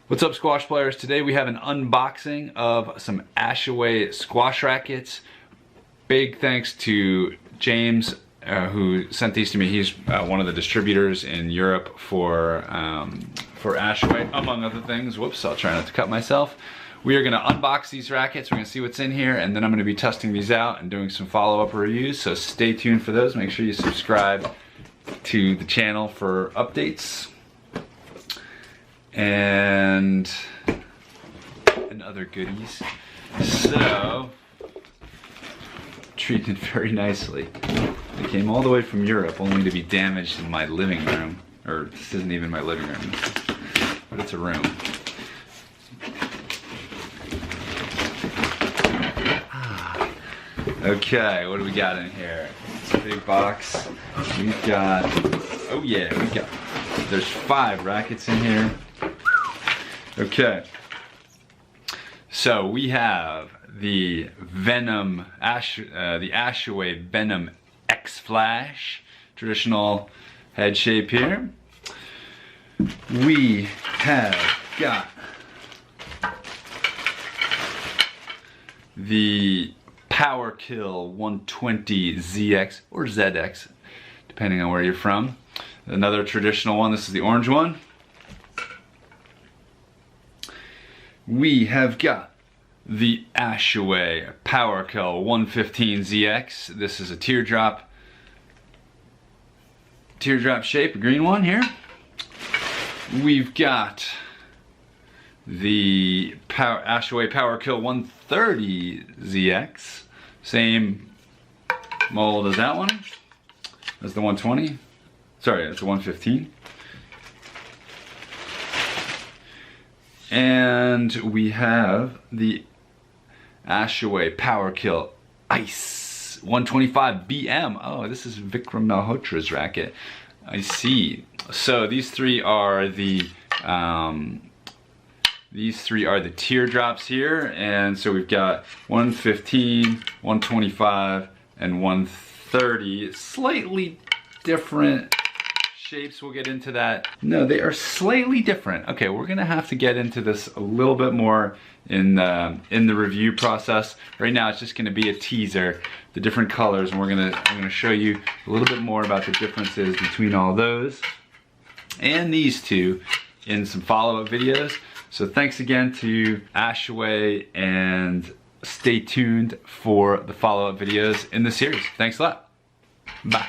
What's up, squash players? Today we have an unboxing of some Ashaway squash rackets. Big thanks to James who sent these to me. He's one of the distributors in Europe for Ashaway, among other things. Whoops, I'll try not to cut myself. We are going to unbox these rackets. We're going to see what's in here, and then I'm going to be testing these out and doing some follow-up reviews, so stay tuned for those. Make sure you subscribe to the channel for updates and other goodies. So, treated very nicely. It came all the way from Europe only to be damaged in my living room. Or this isn't even my living room, but it's a room. Okay, what do we got in here? It's a big box. We've got, oh yeah, there's 5 rackets in here. Okay, so we have the the Ashaway Venom X Flash, traditional head shape here. We have got the Power Kill 120 ZX or ZX, depending on where you're from. Another traditional one. This is the orange one. We have got the Ashaway Power Kill 115 ZX. This is a teardrop shape, a green one here. We've got the Ashaway Power Kill 130 ZX. Same mold as that one. That's the 120. Sorry, it's the 115. And we have the Ashaway Power Kill Ice 125 BM. Oh, this is Vikram Malhotra's racket. I see. So these three are the teardrops here, and so we've got 115, 125, and 130. Slightly different shapes. We'll get into that. No, they are slightly different. Okay, we're gonna have to get into this a little bit more in the review process. Right now, it's just gonna be a teaser, the different colors, and I'm gonna show you a little bit more about the differences between all those and these two in some follow-up videos. So thanks again to Ashaway, and stay tuned for the follow-up videos in the series. Thanks a lot. Bye.